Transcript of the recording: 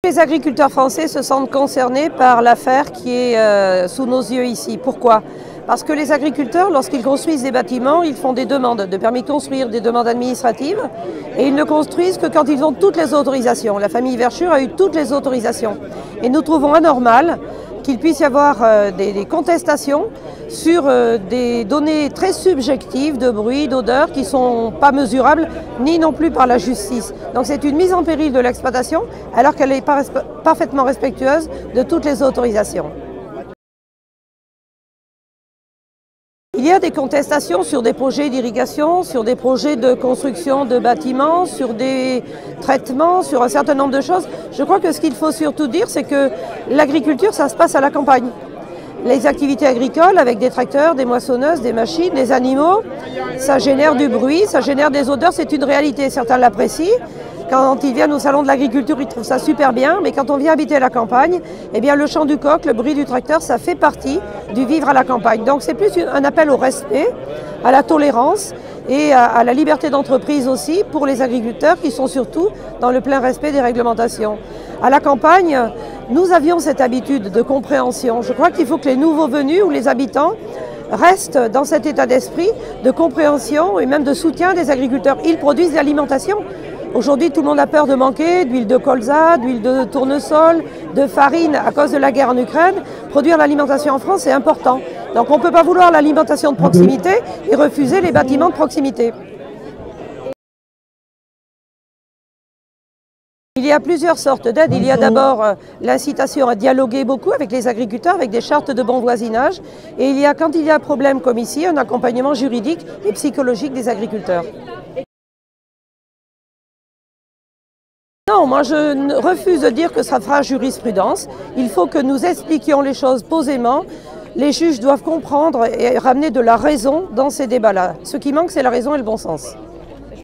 Les agriculteurs français se sentent concernés par l'affaire qui est sous nos yeux ici. Pourquoi? Parce que les agriculteurs, lorsqu'ils construisent des bâtiments, ils font des demandes de permis de construire, des demandes administratives, et ils ne construisent que quand ils ont toutes les autorisations. La famille Verschure a eu toutes les autorisations. Et nous trouvons anormal qu'il puisse y avoir des contestations sur des données très subjectives de bruit, d'odeur, qui ne sont pas mesurables, ni non plus par la justice. Donc c'est une mise en péril de l'exploitation, alors qu'elle est parfaitement respectueuse de toutes les autorisations. Il y a des contestations sur des projets d'irrigation, sur des projets de construction de bâtiments, sur des traitements, sur un certain nombre de choses. Je crois que ce qu'il faut surtout dire, c'est que l'agriculture, ça se passe à la campagne. Les activités agricoles avec des tracteurs, des moissonneuses, des machines, des animaux, ça génère du bruit, ça génère des odeurs, c'est une réalité. Certains l'apprécient. Quand ils viennent au salon de l'agriculture, ils trouvent ça super bien, mais quand on vient habiter à la campagne, eh bien le chant du coq, le bruit du tracteur, ça fait partie du vivre à la campagne. Donc c'est plus un appel au respect, à la tolérance et à la liberté d'entreprise aussi pour les agriculteurs qui sont surtout dans le plein respect des réglementations. À la campagne, nous avions cette habitude de compréhension. Je crois qu'il faut que les nouveaux venus ou les habitants restent dans cet état d'esprit de compréhension et même de soutien des agriculteurs. Ils produisent de l'alimentation. Aujourd'hui, tout le monde a peur de manquer d'huile de colza, d'huile de tournesol, de farine à cause de la guerre en Ukraine. Produire l'alimentation en France, c'est important. Donc on ne peut pas vouloir l'alimentation de proximité et refuser les bâtiments de proximité. Il y a plusieurs sortes d'aides. Il y a d'abord l'incitation à dialoguer beaucoup avec les agriculteurs, avec des chartes de bon voisinage. Et il y a, quand il y a un problème comme ici, un accompagnement juridique et psychologique des agriculteurs. Non, moi je refuse de dire que ça fera jurisprudence. Il faut que nous expliquions les choses posément. Les juges doivent comprendre et ramener de la raison dans ces débats-là. Ce qui manque, c'est la raison et le bon sens.